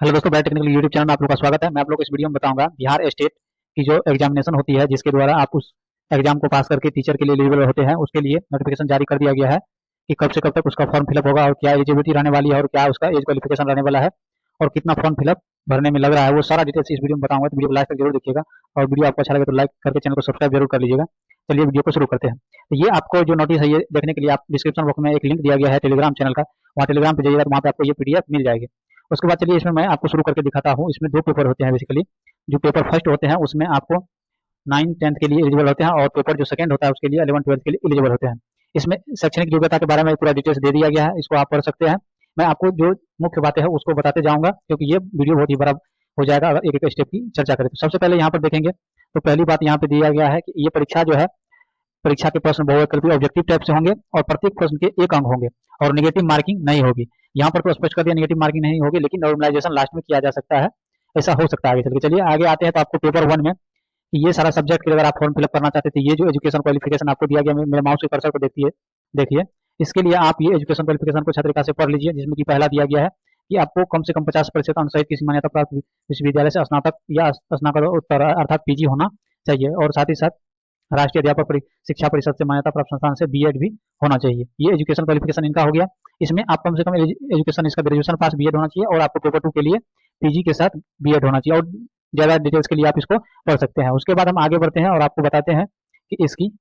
Hello दोस्तों, bio technical YouTube channel में आप लोग का स्वागत है। मैं आप लोग को इस वीडियो में बताऊंगा बिहार स्टेट की जो एग्जामिनेशन होती है, जिसके द्वारा आप उस एग्जाम को पास करके टीचर के लिए एलिजिबल होते हैं, उसके लिए नोटिफिकेशन जारी कर दिया गया है कि कब से कब तक उसका फॉर्म फिलअप होगा और क्या एलिजिबिलिटी रहने वाली है और क्या उसका एज क्वालिफिकेशन रहने वाला है और कितना फॉर्म फिलअप भरने में लग रहा है। वो सारा डिटेल्स इस वीडियो में बताऊंगा, तो वीडियो को लास्ट तक जरूर देखिएगा। और वीडियो आपको अच्छा लगे तो लाइक करके चैनल को सब्सक्राइब जरूर कर लीजिएगा। चलिए वीडियो को शुरू करते हैं। तो ये आपको जो नोटिस है, ये देखने के लिए आप डिस्क्रिप्शन बॉक्स में एक लिंक दिया गया है टेलीग्राम चैनल का, वहाँ टेलीग्राम पे जाइएगा तो वहाँ पे आपको ये पीडीएफ मिल जाएगी। उसके बाद चलिए इसमें मैं आपको शुरू करके दिखाता हूँ। इसमें दो पेपर होते हैं बेसिकली। जो पेपर फर्स्ट होते हैं उसमें आपको 9th-10th के लिए एलिजिबल होते हैं, और पेपर जो सेकंड होता है उसके लिए 11th-12th के लिए एलिजिबल होते हैं। इसमें शैक्षणिक योग्यता के बारे में पूरा डिटेल्स दे दिया गया है, इसको आप पढ़ सकते हैं। मैं आपको जो मुख्य बातें हैं उसको बताते जाऊंगा, क्योंकि ये वीडियो बहुत ही बड़ा हो जाएगा अगर एक एक स्टेप की चर्चा करें। तो सबसे पहले यहाँ पर देखेंगे तो पहली बात यहाँ पे दिया गया है कि ये परीक्षा जो है, परीक्षा के प्रश्न बहुविकल्पी ऑब्जेक्टिव टाइप से होंगे और प्रत्येक प्रश्न के 1 अंक होंगे और नेगेटिव मार्किंग नहीं होगी। यहाँ पर तो स्पष्ट कर दिया नेगेटिव मार्किंग नहीं होगी, लेकिन नॉर्मलाइजेशन लास्ट में किया जा सकता है, ऐसा हो सकता है आगे चल के। चलिए आगे आते हैं। तो आपको पेपर 1 में ये सारा सब्जेक्ट के लिए अगर आप फॉर्म फिलअप करना चाहते थे, ये जो एजुकेशन क्वालिफिकेशन आपको दिया गया, मेरे माउस के कर्सर को देखिए। इसके लिए आप ये एजुकेशन क्वालिफिकेशन को अच्छी तरीके से पढ़ लीजिए, जिसमें कि पहला दिया गया है कि आपको कम से कम 50% अंक सहित किसी मान्यता प्राप्त विश्वविद्यालय से स्नातक या स्नातकोत्तर अर्थात पीजी होना चाहिए, और साथ ही साथ राष्ट्रीय अध्यापक शिक्षा परिषद से मान्यता प्राप्त संस्थान से बीएड भी होना चाहिए। ये एजुकेशन क्वालिफिकेशन इनका हो गया। इसमें आप कम से कम एजुकेशन इसका ग्रेजुएशन पास बीएड होना चाहिए, और आपको पेपर 2 के लिए पीजी के साथ बीएड होना चाहिए। और ज़्यादा डिटेल्स के लिए आप इसको पढ़ सकते हैं। उसके बाद हम आगे बढ़ते हैं और आपको बताते हैं कि इसकी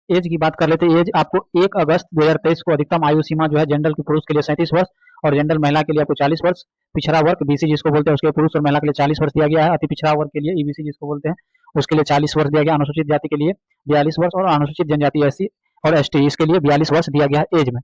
एज की बात कर लेते हैं। एज आपको 1 अगस्त 2023 को अधिकतम आयु सीमा जो है जनरल की पुरुष के लिए 37 वर्ष और जनरल महिला के लिए आपको 40 वर्ष, पिछड़ा वर्ग बीसी जिसको बोलते हैं उसके पुरुष और महिला के लिए 40 वर्ष दिया गया है, अति पिछड़ा वर्ग के लिए ईबीसी जिसको बोलते हैं उसके लिए 40 वर्ष दिया गया, अनुसूचित जाति के लिए 42 वर्ष और अनुसूचित जनजाति एससी और एसटी इसके लिए 42 वर्ष दिया गया है एज में।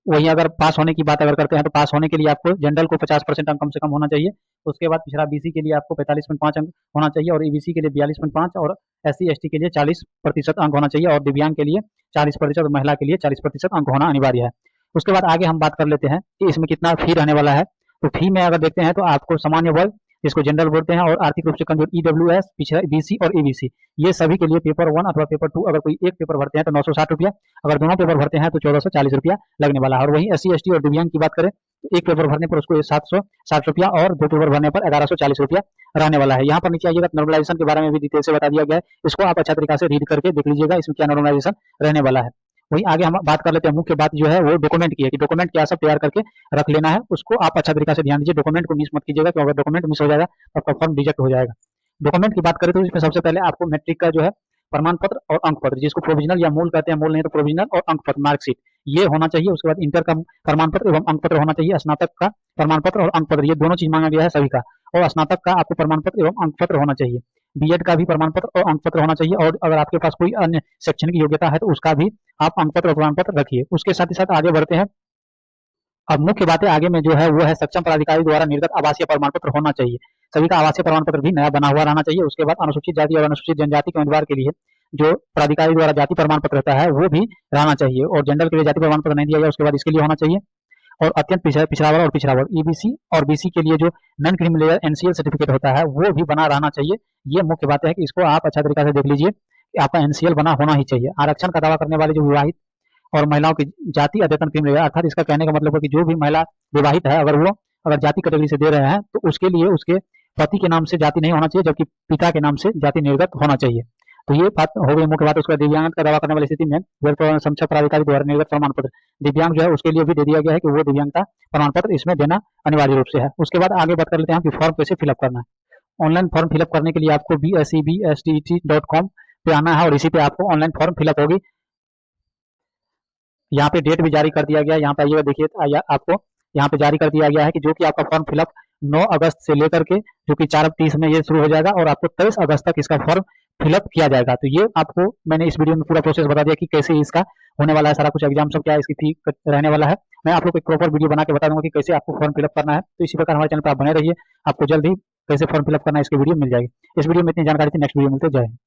वहीं अगर पास होने की बात अगर करते हैं तो पास होने के लिए आपको जनरल को 50% अंक कम से कम होना चाहिए। उसके बाद पिछड़ा बीसी के लिए आपको 45.5 अंक होना चाहिए और ईबीसी के लिए 42.5 और एससी एसटी के लिए 40% अंक होना चाहिए, और दिव्यांग के लिए 40% और महिला के लिए 40% अंक होना अनिवार्य है। उसके बाद आगे हम बात कर लेते हैं कि इसमें कितना फी रहने वाला है। तो फी में अगर देखते हैं तो आपको सामान्य वर्ग जिसको जनरल बोलते हैं और आर्थिक रूप से कमजोर ईडब्ल्यूएस, पिछड़ा बीसी और ईबीसी, ये सभी के लिए पेपर 1 अथवा पेपर 2 अगर कोई एक पेपर भरते हैं तो 960 रुपया, अगर दोनों पेपर भरते हैं तो 1440 रुपया लगने वाला है। और वहीं एससी एसटी और दिव्यांग की बात करें तो एक पेपर भरने पर उसको 760 रुपया और 2 पेपर भरने पर 1140 रुपया रहने वाला है। यहाँ पर नीचे आइएगा, नॉर्मलाइजेशन के बारे में भी डिटेल से बता दिया गया है, इसको आप अच्छा तरीका से रीड करके देख लीजिएगा इसमें क्या नॉर्मलाइजेशन रहने वाला है। वहीं आगे हम बात कर लेते हैं, मुख्य बात जो है वो डॉक्यूमेंट की है कि डॉक्यूमेंट क्या सब तैयार करके रख लेना है, उसको आप अच्छा तरीका से ध्यान दीजिए। डॉक्यूमेंट को मिस मत कीजिएगा, क्योंकि अगर डॉक्यूमेंट मिस हो जाएगा तो आपका फॉर्म रिजेक्ट हो जाएगा। डॉक्यूमेंट की बात करें तो इसमें सबसे पहले आपको मैट्रिक का जो है प्रमाण पत्र और अंक पत्र, जिसको प्रोविजनल या मूल कहते हैं, मूल नहीं तो प्रोविजनल, और अंक पत्र मार्कशीट ये होना चाहिए। उसके बाद इंटर का प्रमाण पत्र एवं अंक पत्र होना चाहिए। स्नातक का प्रमाण पत्र और अंक पत्र, ये दोनों चीज मांगा गया है सभी का, और स्नातक का आपको प्रमाण पत्र एवं अंक पत्र होना चाहिए। बीएड का भी प्रमाण पत्र और अंक पत्र होना चाहिए, और अगर आपके पास कोई अन्य शैक्षणिक योग्यता है तो उसका भी आप अंक पत्र और प्रमाण पत्र रखिए। उसके साथ ही साथ आगे बढ़ते हैं। अब मुख्य बातें आगे में जो है वो है सक्षम पदाधिकारी द्वारा निर्गत आवासीय प्रमाण पत्र होना चाहिए। सभी का आवासीय प्रमाण पत्र भी नया बना हुआ रहना चाहिए। उसके बाद अनुसूचित जाति और अनुसूचित जनजाति के उम्मीदवार के लिए जो प्राधिकारी द्वारा जाति प्रमाण पत्र रहता है वो भी रहना चाहिए, और जनरल के लिए जाति प्रमाण पत्र नहीं दिया गया उसके बाद इसके लिए होना चाहिए। और अत्यंत पिछड़ा वर्ग और पिछड़ा वर्ग ईबीसी और बीसी के लिए जो non creamy layer NCL certificate होता है वो भी बना रहना चाहिए। ये मुख्य बात है कि इसको आप अच्छा तरीका से देख लीजिए कि आपका एनसीएल बना होना ही चाहिए। आरक्षण का दावा करने वाले जो विवाहित और महिलाओं की जाति अद्यतन क्रीम लेयर, अर्थात इसका कहने का मतलब है कि जो भी महिला विवाहित है अगर जाति कैटेगरी से दे रहे हैं तो उसके लिए उसके पति के नाम से जाति नहीं होना चाहिए, जबकि पिता के नाम से जाति निर्गत होना चाहिए। तो ये बात हो गई मुख्य बात। उसका दिव्यांग का दावा करने वाली स्थिति में सक्षम प्राधिकारी द्वारा निर्गत प्रमाण पत्र दिव्यांग जो है उसके लिए भी दे दिया गया है कि वो दिव्यांगता प्रमाण पत्र इसमें देना अनिवार्य रूप से है। उसके बाद आगे बात कर लेते हैं कि फॉर्म कैसे फिलअप करना है। ऑनलाइन फॉर्म फिलअप करने के लिए आपको BSEBSTET.com पे आना है और इसी पे आपको ऑनलाइन फॉर्म फिलअप होगी। यहाँ पे डेट भी जारी कर दिया गया है, यहाँ पे आइएगा देखिए आपको यहाँ पे जारी कर दिया गया है कि जो कि आपका फॉर्म फिलअप 9 अगस्त से लेकर के जो कि 4:30 में ये शुरू हो जाएगा और आपको 23 अगस्त तक इसका फॉर्म फिलअप किया जाएगा। तो ये आपको मैंने इस वीडियो में पूरा प्रोसेस बता दिया कि कैसे इसका होने वाला है, सारा कुछ एग्जाम सब क्या है, इसकी फी रहने वाला है। मैं आप लोग को एक प्रॉपर वीडियो बना के बता दूंगा कि कैसे आपको फॉर्म फिलअप करना है। तो इसी प्रकार हमारे चैनल पर आप बने रहिए, आपको जल्द ही कैसे फॉर्म फिलअप करना है इसकी वीडियो मिल जाएगी। इस वीडियो में इतनी जानकारी थी, नेक्स्ट वीडियो मिलते, जय हिंद।